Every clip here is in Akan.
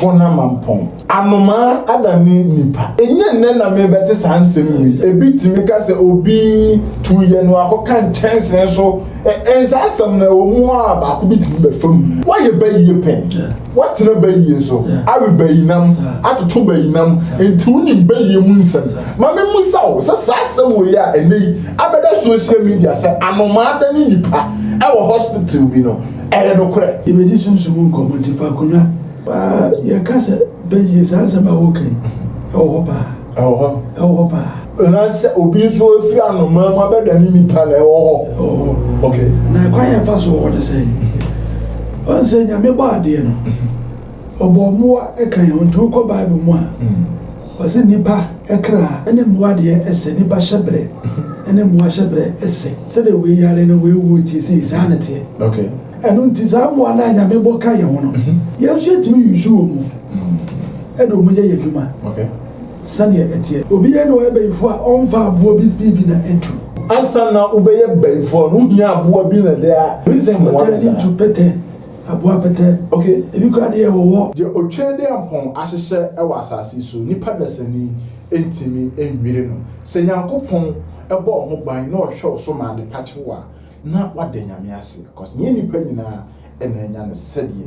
Bona mampon anoma adani nipa enye nne na me bete sansem wi ebitimi ka se obi tuye no akoka ntensen so ensasem na omu a ba ko bitimi be fam why bayiye pen what na bayiye so awe bayinam atoto bayinam entu ni bayiye mu nsem ma me musa o sasasem wo ya enei abeda social media say anoma adani nipa e wo hospital bi no e no kore ibedi sunsumu komoti fa konya ba ya kasa bayi sansa ba okay ewo ba na se obi so afi anoma ma beda ni nipa na ewo ho okay na kwa ya fa so wo de say on se nya me ba de no obo mo e kan yo ntu ko bible mo a o se nipa ekra ene mo de ese nipa shebre ene mo shebre ese se de we yale no we wo ti se sanete okay enu ntizamu ana nya mebo ka ye hono ye so etimi yuju omu edo mu ye yeduma okay sane etie obi ye no ebeifo a onfa abo bi na entru ansa na ubeye beifo no hia abo bi na de a reason mo wa to pete abo pete okay ebi ko ade ye wo de otwe de ampon ahyehyɛ ɛwɔ asase so nipa dasani entimi enwire no sɛ nyankopɔn ɛbɔ ho ban na ɔhwɛ so ma de pachewa na wade nyame ase because nye nipa nyina ena nya ne sedie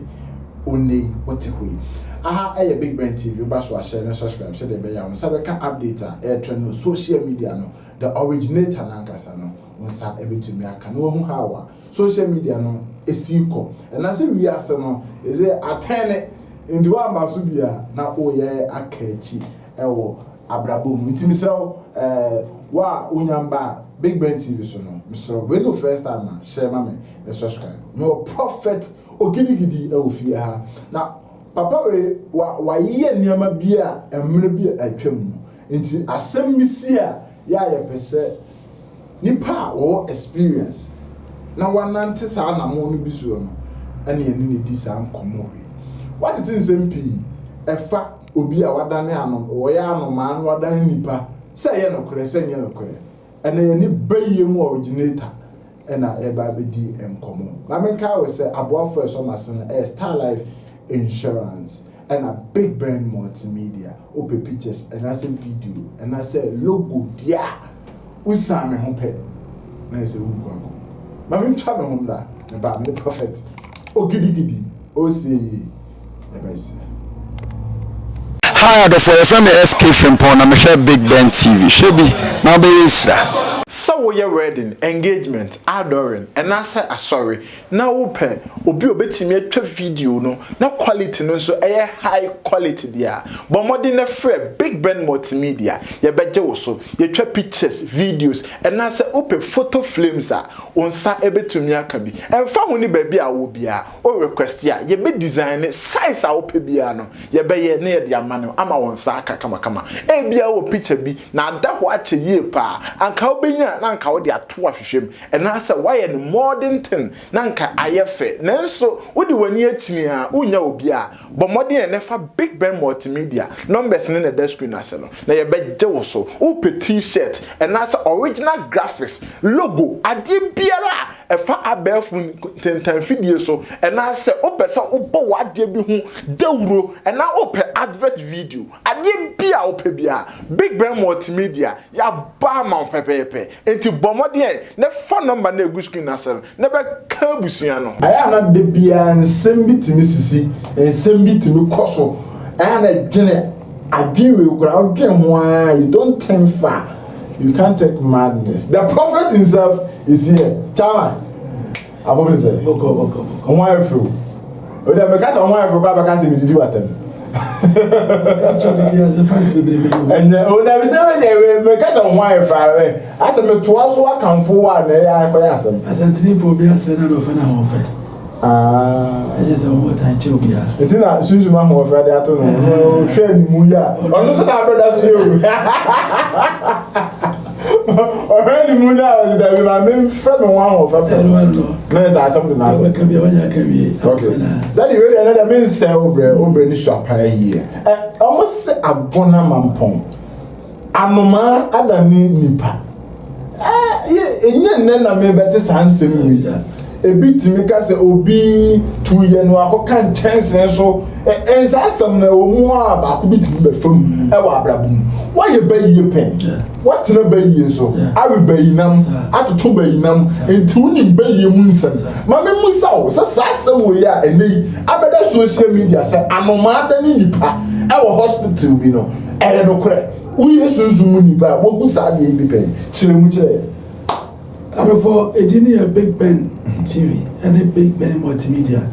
oni wote hoyi aha eye Big Ben TV ba so share na subscribe say de be ya on sabe ka update a trend no social media no the originator na nkasa no onsa ebetumi aka no hu hawa social media no esiko na se wi ase no eze atene ndi wa ma so bia na oye akachi ewo abrabo mu ntimi sew wa unyamba Big Ben TV so no Mr. When the first time share me the subscribe no prophet ogidi-gidi e ofie ha na papa we wa ye niam bia emre bia atwam nti asem misi a ya pese nipa wo experience na wanante sa na mo no biso no ene ni di sa nkomo we what it is mp efa obi a wadane anom wo ya anoma no wadane nipa se ye no kore se nye no kore ene ni baye mu originator ena eba bedi enkomo ma menka we say Obofour so masen Star Life Insurance and a Big Ben multimedia open pictures and I say video and I say logo dia usame ho pe na say wo kwanko ma mentwa me ho da me ba me prophet ogidi-gidi o say eba ise. Hi, Obofour from SK Frimpon. I'm a Big Ben TV. Shebi, now be Isra. So we are wedding, engagement, adoring, and I say sorry. Now open, obi obetimi atwa video no. Na quality no so high quality there. But more than a free Big Ben multimedia. You beje also. You twa pictures, videos, and I say open photo frames a onsa ebetumi aka bi. And fa honi baby a wo bia. O request ya. You be design size a open bia no. You be ye na ye ama ama onsa aka kama. E bia wo picture bi na da ho ache ye pa. Anka obenya na nka wo de ato ahwehwem ena say why no modern thing na nka ayefe nanso wo de wani atimi a unya obi a bo modern na fa Big Ben multimedia numbers ne na the screen ase no na ye beje wo so wo pe t-shirt ena say original graphics logo ade biara e fa abefun tentan fidie so ena say wo pese wo bo wade bi hu dawuro ena wo pe advert video ade bia wo pe bia Big Ben multimedia ya ba ma pepepe enti bomodien ne phone number na egu screen asel ne be ka busia no aya na de bia nsem bitimi sisi nsem bitimi koso aya na dwene adwenwe kura odwen ho a you don't think far you can't take madness the prophet himself is here chama abobe say boko won afu o de me ka say won afu ba ka say me didi watem and oh na we say we catch on wire far as me to also account for one na ya asem asantini po bi asem na do fa na ho fa I just want to tell you it na sunsu ma ho fa dey ato no hwe ni mu ya onu so na brother so you already moon out that we are main friend one of them. No, something else. Okay. That is really another means sell obre ni swap here. Almost say agona mampon. Anoma adani nipa. Enye nne na me bete sansem wi. bit to make us obi 2 years no akokan chance so and asam na omu aba ko bit be fam e wa abrabum why you bay ye pen what na bay ye so I will bay nam atoto bay nam entu ni bay ye mu nsam ma me musa o sa asam we ya eni abeda social media say anoma da ni nipa e wo hospital bi no e no kre we sunsumu nipa wo ku sa de bi pen chire mu chire. And for a dinner Big Ben TV and a Big Ben multimedia,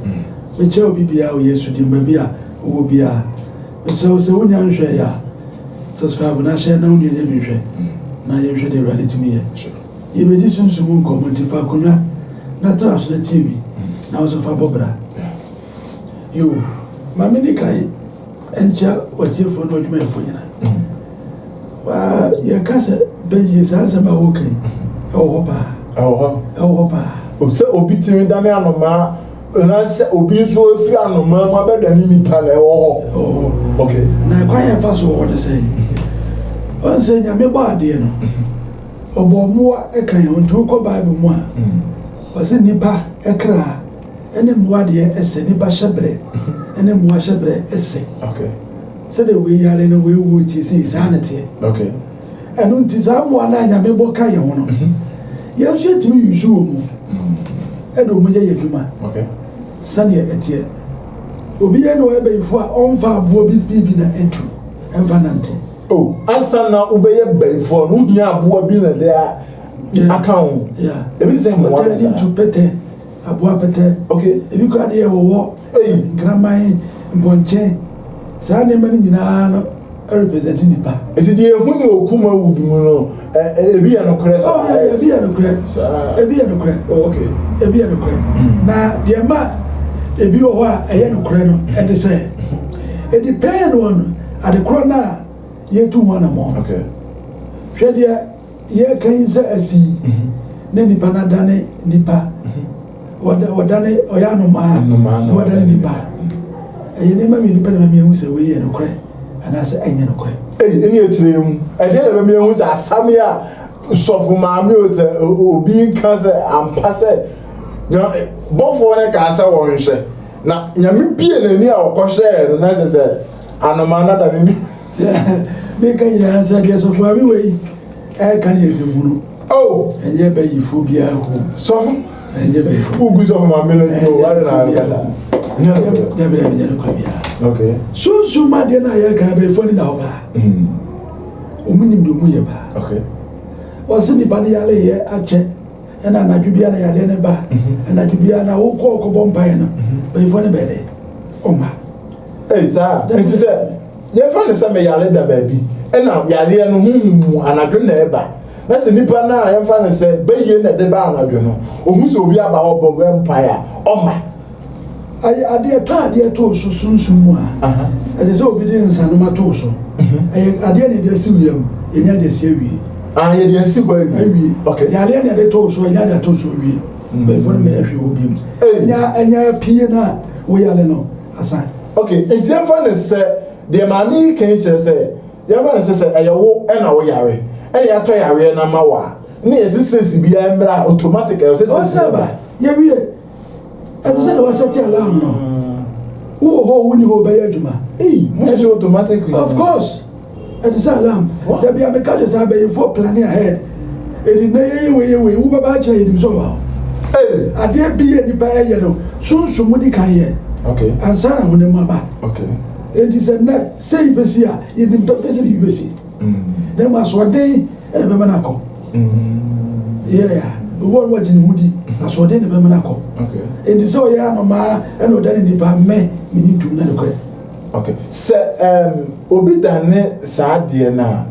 which will be yesterday, maybe will be a so when you share, subscribe and I share now near the mission. Now you're ready to me. You may listen to one comment if I could not trust the TV. Now so far, Bobra. You, Mammy Kai, and chat what you for not me for you. Well, your cousin, Benji is answer my okay. Oh, say obi timi dane anoma na say obi nso afiri anoma ma beda ni nipa le okay na kwanya fa so wo de say on say nyame ba ade no obo moa e kan ho ntu ko bible mu a o say nipa e kra ene moa de ese nipa hyebre ene moa hyebre ese okay say the way yale no we wo ti say sanity okay enu nti za moa na nyame bo kan ye ho no yes yet me usual edo mo ye adwuma okay sane etie obi ye no ebe ifo a onfa abo bi na entry enfa nante oh ansa na ubeye baifo no hia abo bi na there account yeah ebi say mo wa to pete abo pete okay ebi ko ade wo graman mbonche sa ne mani nyina no representing nipa eti die hu ni okuma wudumu no ebi ya no kresa oh yeah ebi ya no kre okay ebi ya no kre na de ma ebi wo a eye no kre no e de say e depend on ade kro na ye tu one more okay hwe de ye kan se asi ne nipa na dane nipa wadane oya no ma wadane nipa eye ne ma mi nipa na ma mi hu se we ye no kre ana se enye no kre eni etirem ede na be mi hu se asame a sofu maami o se obi kan se ampa se na bofo ne ka se won hwe na nyame bie na ni a okohwe na se anoma na da ni me ka ira se de sofu ami we e kan yesimunu oh enye be yifu bia hu sofu enye be yifu ugu sofu maami le ni o wa na ka sa okay so ma de na ya ka be foni na oba omunim do mu ye ba okay o se ni ba ni yale ye ache na na dwubia na yale ne ba na dwubia na wo ko bompa ye no be foni be de o ma sa enti se ye foni se me yale da ba bi na yale no humu anadwo na e ba na se nipa na ye foni se be ye na de ba anadwo no ohu se obi aba ho bompa ya o ma ade to so sunsun mu a ade se obi de nsanoma to so ade ne de si wiem enya de si awie ye de si ba awie okay ya le ne de to so enya de to so awie be for me ahwe obi mu enya pie na wo ya le no asa okay enti afa ne se de mami kan kire se ya fa ne se eyewo na wo yare ya to yare na ma wa ne yesisi bia mbra automatic yesisi ba ya wie and said was set alarm no who when you obey aduma it's automatically of course and said alarm there be a because I for planning ahead it in we who ba cha him so ba ade bi ani ba ye no sunsun mu di kan ye okay and sara mu ne ma ba okay it is a net say besi a you dim to face bi besi then ma so dey and be na ko yeah won wajini hudi asode ne be me nakọ okay enti se o ya no ma e no dane nipa me mini tum na ko okay se obi dane saade na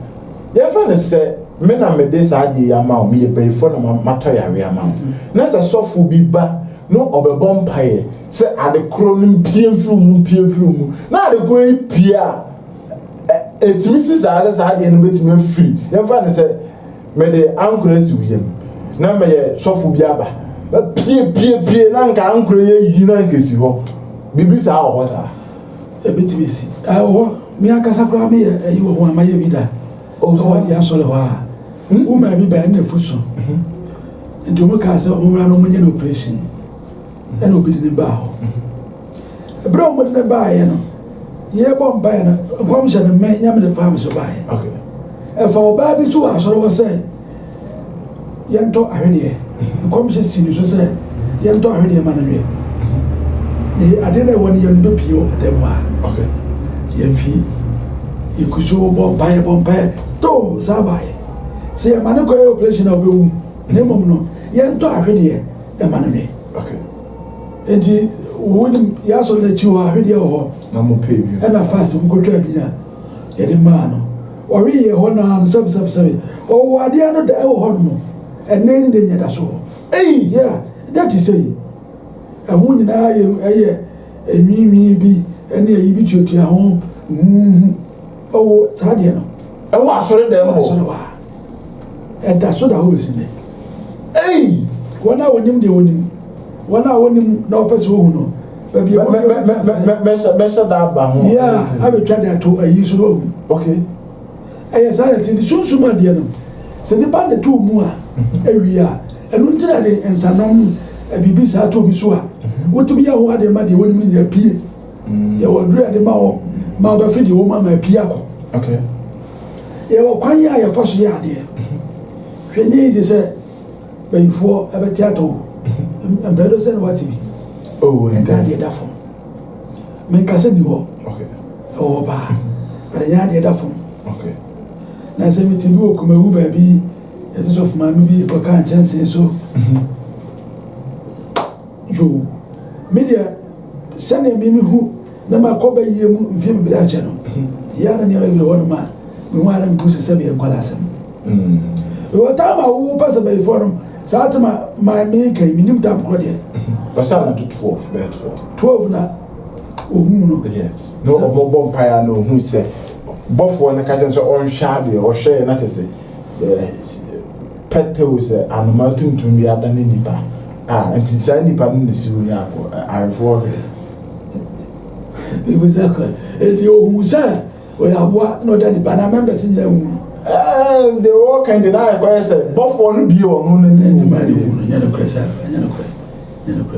ye fa ne se me na me de saade ya ma o me be fo na mato yare ama na se sofo bi ba no obebo mpaye se ade kro no mpie mfiri mu na ade ko pie a etimi si saade no betimi afiri ye fa ne se me de ankurasi wiem na me ye sofu bi aba pie na nka ankure ye yi na nkesi ho bibi sa ho sa ebitimi si awo mi akasa kra me yi wo amaye bi da o so ya so le wa wo ma bi ba na fuso nti mo ka se o mra no munye no operation ɛna obi de ne baa hɔ ɛberɛ a ɔmo de ne baayɛ no yɛbɔ mpaeɛ no nkɔm hyɛ no mmɛ nyame de faa me so baayɛ ɛfa ɔbaa bi so wɔ asɔre hɔ sɛ yɛntɔ ahwedeɛ nkɔm hyɛ si no so sɛ yɛntɔ ahwedeɛ ma no nwɛ ne adeɛ no ɛwɔ no yɛno bɛpie wɔ ɛdɛm hɔ a yɛmfi yɛkuso bɔ mpaeɛ to saa baayɛ sɛ yɛma ne kɔyɛ operation a wobɛwu na mmom no yɛntɔ ahwedeɛ ɛma no nwɛ enti wonim yɛasɔre no akyi hɔ ahwedeɛ wɔ hɔ ɛna fast mkɔtwa bi na yɛde maa no ɔreyɛ hɔ naa no sɛbsɛbsɛbe ɔwɔ adeɛ no da ɛwɔ hɔ no mu ɛnɛ ni de nyɛ da so hɔ that is say ɛho nyinaa ɛyɛ enwiinwii bi ɛne ayi bi tuatua ho ɔwɔ saa deɛ no ɛwɔ asɔre dɛm hɔ ɛda so da hɔ bɛsi nɛ wɔn a wɔnim deɛ wɔnim wɔn a wɔnim na wɔpɛ sɛ wɔhu no baabi bɛhyɛ da aba ho abɛtwa de ato ayi so no wɔhu ɛyɛ saa yɛ ti sunsun adeɛ no sɛ nipa de to mu a awie a ɛnu ntina de nsanom bibi saa to bi so a wotumi yɛ ho adeɛ ma deɛ wɔnim nyina pie yɛwɔ duru ade ma wɔ ma ɔbɛfi deɛ wɔn ama pie akɔ yɛwɔ kwan yɛ a yɛfa so yɛ adeɛ hwɛ nye yi sɛ bɛyifoɔ ɛbɛte atɔ mpɛrɛdɔ sɛ na wate bi ɛnka adeɛ da fam menkasɛ ni hɔ ɛwɔ paa adeɛ adeɛ da fam na sɛ mete bi wɔ kumawu baabi ɛsɛ sɛ ɔfomaame bi kɔka nkyɛnsee so yo medeɛ sɛnea memehu na makɔ bɛyie mu mfeɛ bebree akyɛ no yɛa na nneɛma bi wɔ no ma mehu ara mebu sɛ sɛ bɛyɛ nkwala asɛm ɛwɔ tam a wowo pɛ sɛ bɛyifoɔ no saa tema ma meka yi menim tam korɔ deɛ pɛsɛ amado 12 na ɔhu no na ɔmɔbɔ mpaeɛ na ɔhu sɛ bɔfoɔ no ka kyɛn sɛ ɔnhwɛ adeɛ ɔhwɛɛ na te sɛ pɛtɛw sɛ anoma tuntum bi ada ne nipa nti saa nipa no na si wɔ yɛ akɔ arefoɔ hwɛ ebi sɛ kɔ eti ohun sɛ ɔyɛ aboa na ɔda nipa na mɛmbɛ si nyina hu de wɔ kan de na akɔ sɛ bɔfoɔ no bi wɔ no na ni ma de hu nyɛ no kɔ sɛ nyɛ no kɔ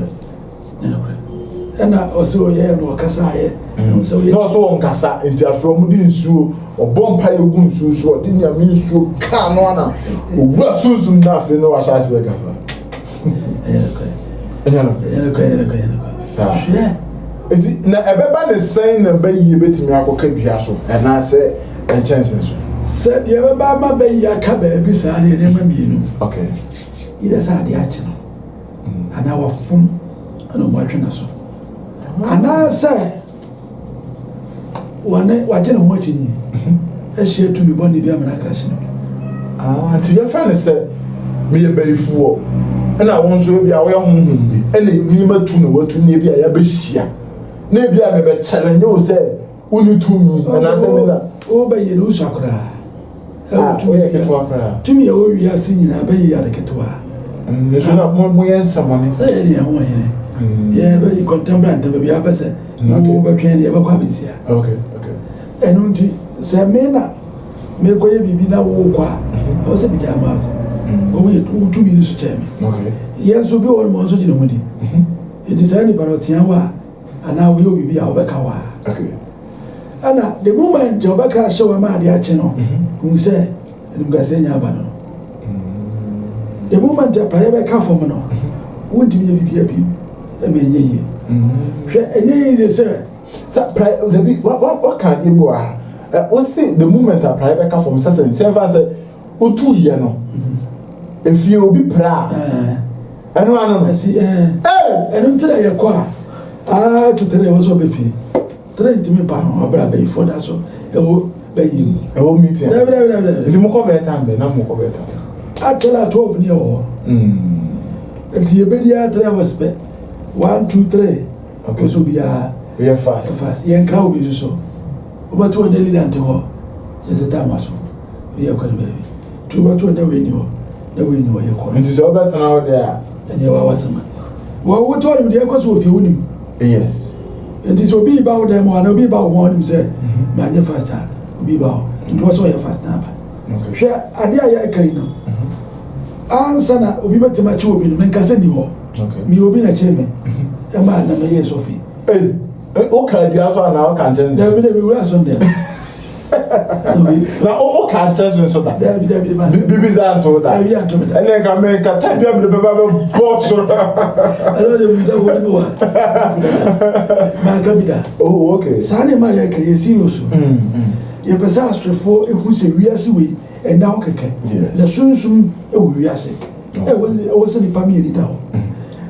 ɛna ɔsɛ ɔyɛ no ɔkasa ayɛ na ɔsɛ wɔn kasa nti afei wɔn de nsuo ɔbɔ mpa yɛ gu nsuo so ɔde nyame nsuo kaa no ana owura sunsun na afei na wahyɛ ase bɛ kasa ɛnyɛ no kɔ saa eti na ɛbɛba ne sɛn na bɛyie bɛtumi akɔka dua so ɛnaasɛ nkyɛnse so sɛ deɛ ɛbɛba ama bɛyie aka baabi saa deɛ nneɛma mmienu yɛdɛ sɛ adeɛ akye no anaa wafom ɛna ɔmo atwe na so anaasɛ wagye ne ho akyi nyi ahyia tumi bɔne bi amana akrahye no nti yɛmfa ne sɛ meyɛ bayifoɔ ɛna wo nso bi a woyɛ honhom bi ɛna nneɛma tu na watu ne bi a yɛbɛhyia na bi a mebɛkyɛle nyɛ wo sɛ wone tumi anaasɛ me na wobɛyɛ no wosua koraa woyɛ ketewa koraa tumi a wɔwie ase nyinaa bɛyɛ ade ketewa nso na moyɛ nsɛmɔne sɛ yɛde yɛn ho ɔhene yɛbɛyi contemporary ntɛmɛ bi apɛ sɛ wobɛtwɛn deɛ yɛbɛkɔ abɛsia ɛno nti sɛ me na mekɔyɛ biribi na wowokɔ a ɛwɔ sɛ megyaa maako wotumi no so kyɛɛ me yɛ nso bi wɔ no ma nso gyina ho di ɛnti saa nnipa no ɔtea hɔ a anaa woyɛ biribi a wobɛka hɔ a ɛna the moment a wobɛkra hyɛ wɔ ma adeɛ akye no hu sɛ animguasɛ nya aba no the moment a praeɛ bɛka fam no wontumi yɛ biribia bi ɛma ɛnyɛ yie hwɛ ɛnyɛ yie sɛ dabi waka adeɛ bi wɔ ha wosi the moment a praeɛ bɛka fam sɛ sɛ nsɛmfa sɛ wotu yɛ no efie obi pra ɛno ano no ɛno nti na yɛkɔ a tutere ɛwɔ sɛ ɔbɛfie tere ntumi mpa ho ɔbrɛ abɛyifoɔ da so ɛwɔ bɛyi mu ɛwɔ meeting dɛbdɛbdɛbdɛ nti mokɔ bɛɛ tam bɛ na mokɔ bɛɛ tam atɛlɛ a 12 ne ɛwɔ hɔ nti yɛbɛdi a 3 hours pɛ 1 2 3 kɛsɛ obiara yɛ fast yɛnkra wo bi so wobɛto wɔ ne leader nte hɔ kyɛ sɛ tam aso yɛ kɔ ne baabi nti wobɛto wɔ na wei ni hɔ na wei ni hɔ yɛkɔ nti sɛ wobɛtena hɔ deɛ a ɛneɛ wawasɛma woto hɔ nom deɛ ɛkɔ sɛ wɔfie wonim yes nti sɛ obi ba wo dɛm hɔ ana obi ba wo hɔ nim sɛ maanyɛ fast a obi ba hɔ nti wɔ sɛ ɔyɛ fast na aba hwɛ adeɛ a yɛka yi no ansa na obi bɛtumi akye obi no menka sɛ ni hɔ meyɛ obi na kyerɛ me man na me Sophie. Okay, you also now can't tell. There will be worse on them. Now, all can't tell so that. There will be man. Babies are told that. And then can make a type of the box. I know there was a one more. My capita. Oh, okay. Sunday, my serious. Your bazaars for a who's a real way and now keke. The soon we are sick. It wasn't a family down.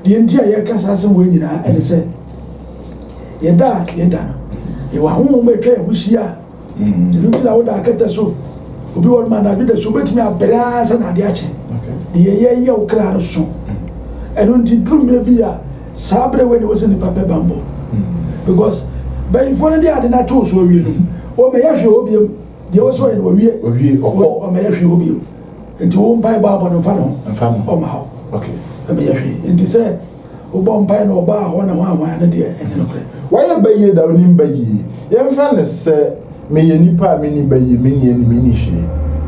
The entire Casas and winning and said, Yeda, you are home, make a wish ya. The little out I get a soup. Obi one man I did a soup me a brass and a diache. The year crowd so. And when the drew me be a sabre when it was in the paper bamboo. Because by in front of the other not too so you. O may actually obium, there was one where we or may actually obium. And to own by Bob and Fano and Fano or Maho. Okay. I may actually, and he said, O bomb pine or bar 1 and 1 dear, and no credit. Why a bay down in Bay? Young Fannis said, may ye nipa mini bay mini and minishi.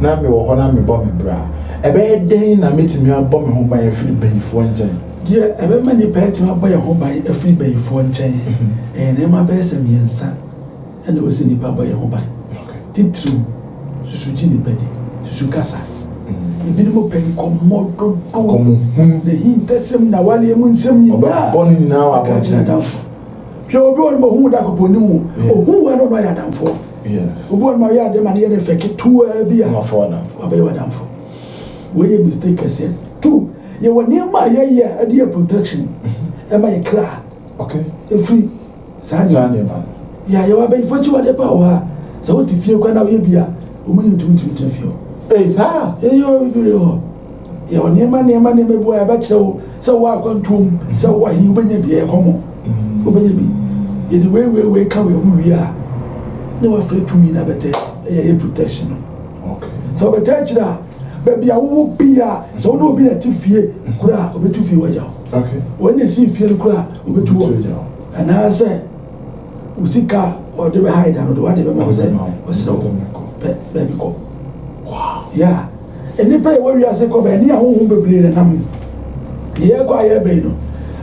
Now me or honor me bomb bra. A bad day I meet me a bomb home by a free bay for one chain. Yeah, a very many pets my boy home by a free bay for one chain. And then my best and me and son. And it was in the papa home by. Did true. Susujini Petty, Susukasa. Minimum pen comodo. The hint test him now while you won't send me born now. I can't sit down for. You're born who that upon you, or who I don't know I am for. Yeah. Who born my yard, the money and effect 2 beer for them. I pay what I'm for. Where you mistake, I said 2. You were near my year, a dear protection. Am I a cry? Okay. A free Sandy. Yeah, you are being for you at the power. So what if you can have a beer? Woman to interview. Hey, sir. Hey, you're near money, boy. I bet so walk on tomb. So why you when you be a homo? Who may be? In the way we come who we are. No afraid to me, never take a protection. Okay. So, but touch that. Baby, I won't be so no be a tiff here. Cry over 2 feet. Okay. When they see fear, cry over 2. And I say, we see car or they were hiding or whatever was said was no baby go. Wow. Yeah. And they pay where you are saying, come and near home be bleeding. Here go I no.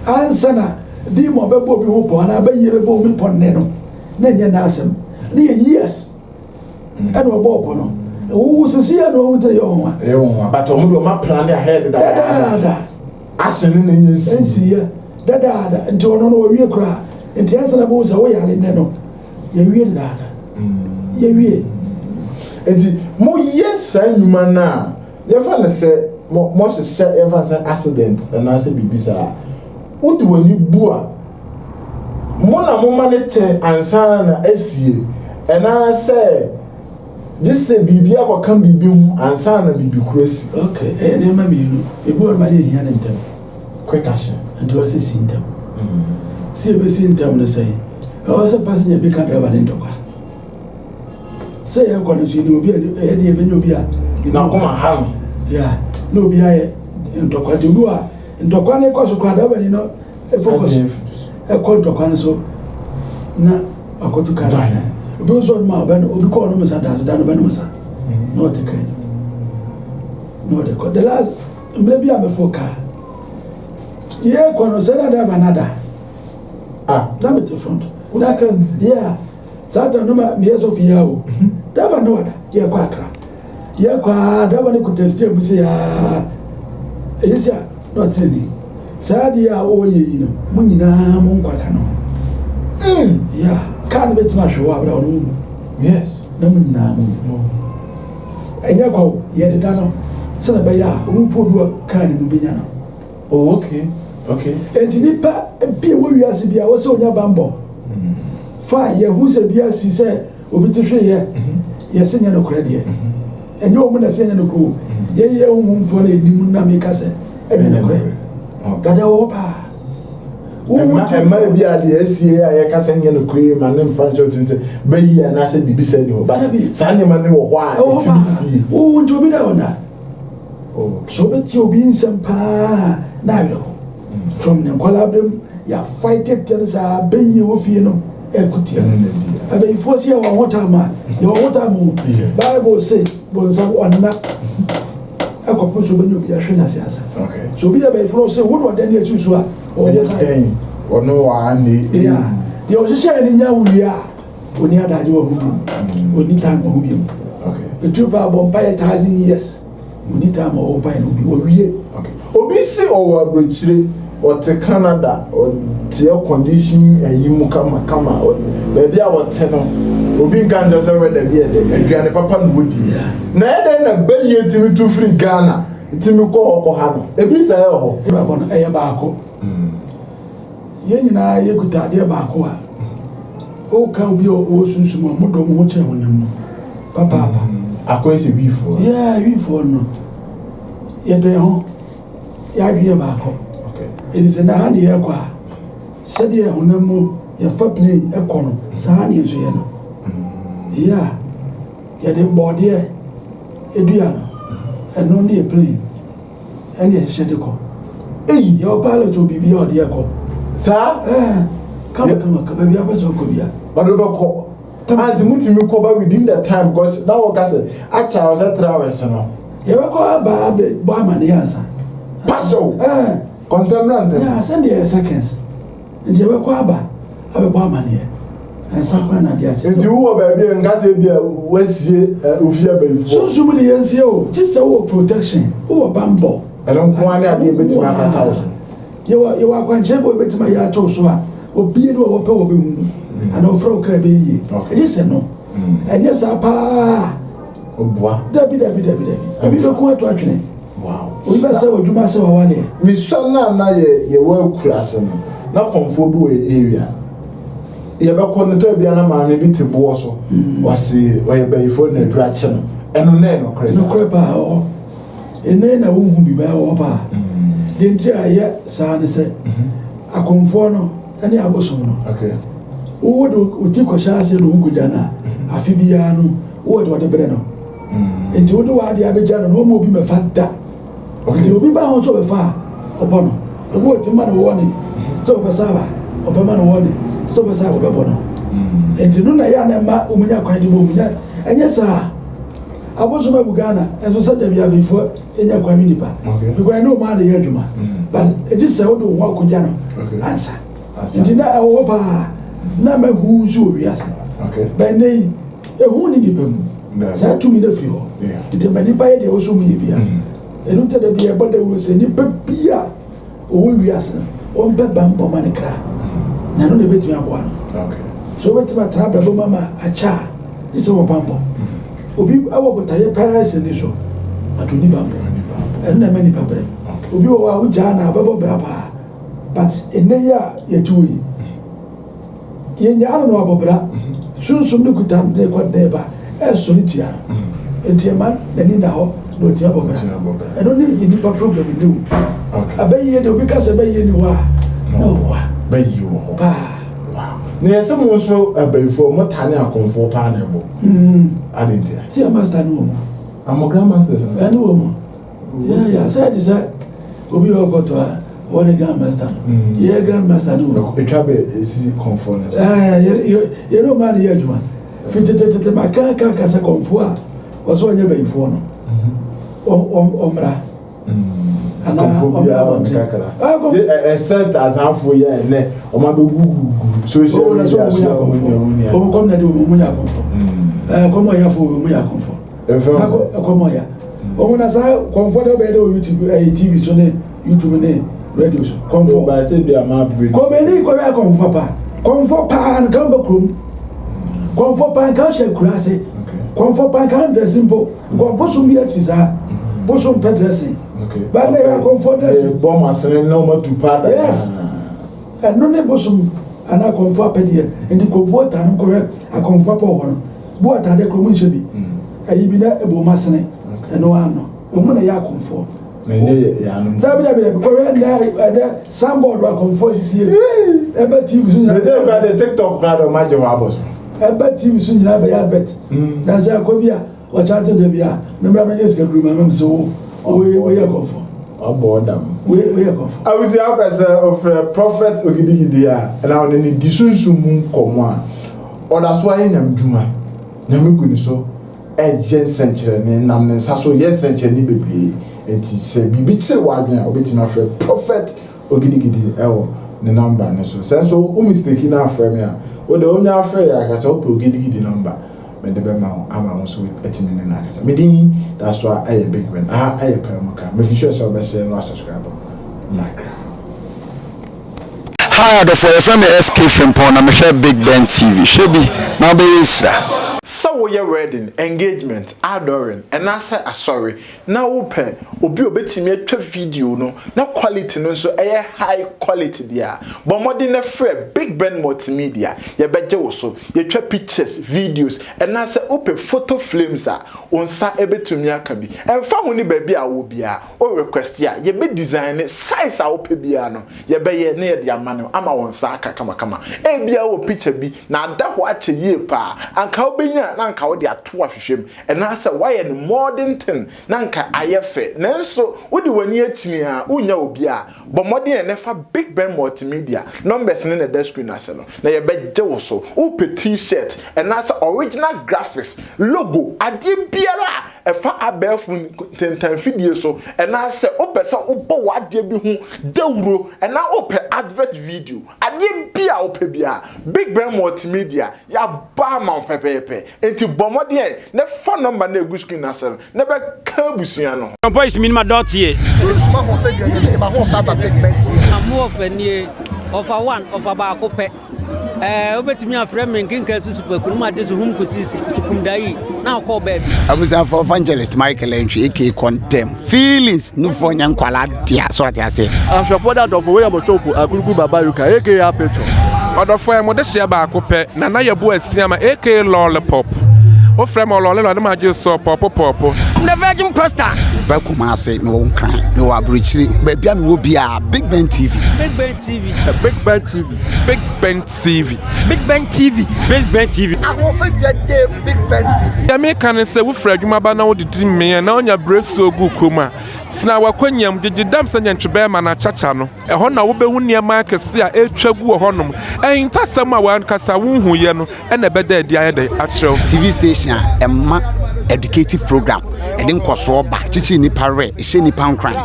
Answer Dimo Bebo be hope and I bay you me pon neno. Nenya nasem. Near years. And we're bopono. Who see I know to your one. But Omudo ma plan ahead that. Asin in your sense here. Dada and to know where we cry. And the answer about away I know. You read that. You read. And more yes, I'm man. Your father said, most said ever an accident, and I said, Bibisa. What do when you boa? Mona Momanete and Sana Essie, and I say, just say, Bibia can be boom and Sana be crazy. Okay, and then, mammy, you bought my here in town. Quick action, and to us a symptom. See a basin town to say, I was a passenger become driver in Toka. Say, I'm going to see you be a dear when you be a now come on, harm. Yeah, no be I in Toka to do in Tokane cause of Quadaba, you know, a focus. A call Tokane so na a go to Carana. Those on my band will be called Massa Danosa. Not a kind. No, the last maybe I'm a foca. Yeah, Conosera de Vanada. Ah, damn it, front. Yeah, Satan no years of Yao. Never know that. Yeah, quackra. Yeah, that one could test him. Say, yes, not really. Sadia, oh, you know, Munina, Monquacano. Yeah, can't bet my show up around. Yes, no Munina. And Yako, yet Dano, son of Baya, who put you kind in Biano. Oh, okay. Okay. And Nipa, and be where you are, I was on your bambo. Fine, yeah, who's a BS, he said, will be to share here. Yes, and no credit. And your woman is saying no crew. Yeah, whom for the Munamicase, and no credit. Gadaopa. Who might be at the SCA, I can send you no cream and then Francho to Bay and I said, be said, but Sandy man, why? Oh, who to be down there? Oh, so bet you being some pa. Now, from the collabum, you fight it, tells a bay you of you know, equity. I mean, force you on water, man. Your water moon. Bible says, was one not. I could put so many of your shina. Okay. So be a bay for say, what then yes, you saw, or ono wa ni yeah the oshisha ni nya wuya oni adaje wo hu bi oni time wo hu bi okay etuba bompa 1000 years oni time wo bompa no bi wo wie okay obi si owo abrochire o te Canada o te condition ayimu kama baby a wo te no obi nkan je say we da bi e de aduane papa no wodi na e de na baye timi to free Ghana timi ko ha no ebi say ho eba no eye baako ye nyina ye kuta de baako a o kan bi o sunsumo mo do mo che wonam papa akwese before yeah before no ye de ho ya dwe baako okay it is na han ye kwa said ye wonam ye fa play e kono sa han ye so ye no yeah ye de body edua no eno ne ye play ene ye hye de ko eyi ye o pilot obi bi o de ko sa kama baby abaso ko bia badobeko anti mutimi ko ba within the time because that work as a child was 3 hours no ye be ko ba bo amane yansa paso contemporary yeah send the seconds and ye be ko aba bo amane and sakwa na dia nti wo ba bia ngase bia wasie ofia ba ifo so mu de yansie o just wo protection wo bambo elon ko ani ade betima akata wo ye wa kwanche bo betima ya to so a obi no wo pe wo be hu ana ofro kra be yi e se no enye sa pa obua dabi abi be ko ato atwene wow obi ba se odwuma se wa wale mi so na ye wa kurase no na konfo bi we area ye be ko no to bia na ma me bi te bo so wase we be ifo na dura che no eno na no kresa no krepa o ene na wo hu bi ba wo pa de nti aye sa ne se akonfo no ene abosom no okay wo do uti ko shaase do nguja na afi bia no wo do de bere no enti wo do wa de abeja no mo bi me fada enti obi ba ho so be fa obo no wo ti ma no wo ni stop saba obo ma no wo ni stop saba obo no enti no na ya na ma umunya kwan de bo umunya enye sa abosom abugana enso sa da bia befo enya kwan ni pa because I know ma de yaduma but it just say wo do ho akuja no answer enti na wo pa na ma hu nso wiase okay but nei e hu ni dipam sa tu mi na firi ho enti ma ni pa ye de o so mu ye bia enu te da bia boda wo se ni pa bia o wo wiase o mbe bambo ma ne kra na no ne betimi abo no okay so betimi atra bo mama acha ise wo bambo obi awo botaye pa se ni so atuni bambo enu na ma ni pa bre obi wo wa uja na babo bra pa but eneya ye tuwi ye nyaano no abobra sunsum ne kutam ne kwadne ba e solitia entiema na ni na ho no tia abobra e no ni ni pa problem ni wu abaye de obi ka se baye ni wa no wa bayi wo pa na yese mo so abaifo mo tane akonfo pa na ebo adentia ti master no mo am grandmaster so anu wo mo ya sa di sa obi o goto a what a grandmaster yeah grandmaster no etwabe esi konfo na you know man here juma fitete makaka sa konfo a waso anya baifo no omra konfo bia kakara set as halfway ya ne o ma be gugu social media so o kom na de o mu nya konfo komo ya fo o mu ya konfo komo ya o na sa konfo de be de YouTube TV so ne YouTube ne radio so comfort ba say be am break ko be ni ko ya comfort pa an kan ba krum comfort pa kan she kurase comfort pa kan dress simple go bosom bi ati sa bosom pe dressing ba na ya comfort dressing bomb asene no ma tu pa yes and no ne bosom ana comfort pe de ndi comfort an ko a comfort pa wo no bo atade krum nche bi ayi bi na ebo masene eno ano o mu na ya comfort na ye ya no dabi ko na soundboard wa comfort sisi ebe TV so na dey grad the TikTok grad o ma je wa boss ebe TV so nyina be ya bet na say akobia o chat de bia membra na yes group ma so we ya comfort abodam we ya comfort Awiase of Prophet Ogidigidi a na on ni disunsumu komo a oda so aye nyam dwuma nyam guni so ejen senchire ni nam ne nsa so ye senchire ni bebre enti se bibi kire wadwen a obetimi afre Prophet Ogidigidi ewo the number no so mistake na afre me a o de onya afre ya ka say o pe Ogidigidi number me de be ma ama so etimi na ka say me din that's why I big when I permuka making sure so be share no subscribe Hi, the for FM SK Frimpon, I'm a Big Ben TV. Shebi, now be Isra. So we are wedding, engagement, adoring, and I say sorry. Now open, obi obetimi atwa video no. Na quality no so high quality there. But more than a free Big Ben multimedia. You beje wo so. You twa pictures, videos, and I say open photo frames onsa ebetumi aka bi. Emfa ho ni baby a wo bia. O request ya. You be design size a ope bia no. You be ye na ye de amano ama wonsa aka kama. E bia wo picture bi na da ho ache ye pa. Anka obenya na nka wo de ato ahwehwem ena say why an modern thing na nka ayefe nanso wo de wani atimi a unya obi a but modern na fa Big Ben multimedia numbers in the screen ase no na ye beje wo so wo pe t-shirt ena say original graphics logo ade biara e fa abefun tentan fidie so ena say wo pe say wo bo wade bi hu dawuro ena wo pe advert video ade bia wo pe bia Big Ben multimedia ya ba ma pepepe enti bomodie ne phone number na egu screen asel ne be ka busia no boys minima dot here ma ho fe dwanye ma ho fa ba Big Ben amu ofanie offer one offer ba ko pe obetimi afre men kinka susupakunu ma de so hum kosisi sukundai na ko baby abusa for evangelist Michael Entry AK condemn feelings no for nyankwala dia so ati ase ahwepo da dofo we am so akuruku baba yuka AK ya petro Odofo mo de hia ba ko pe na na ye bo asia ma AK lollipop o frem lollipop ma je so pop the virgin pastor ba kuma ase me won kran me wa abrochiri ba bia me wo bia Big Ben TV Big Ben TV Big Ben TV Big Ben TV Big Ben TV Big Ben TV ahwo fe dwanye Big Ben TV ya me kan se wo fra adwuma ba na wo didi me na onya breso gu koma sina wakwanyam gigidam sanya ntwebe ma na chacha no ho na wo behu niam akese a etwa gu honom entasam a wan kasa wo hu ye no na beda adi ayede achrew TV station emma educative program e din koso ba chichi ni pare e she ni pankran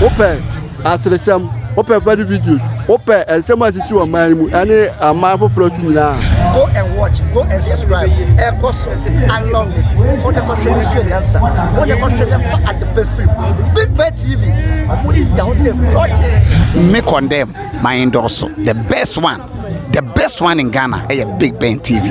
open asresam open body videos open ensem asisi o man mu ane ama popro su nyina go and watch go and subscribe I love it for the question answer for the question at the best Big Ben TV amuri down say project me condemn my endorse the best one in Ghana Big Ben TV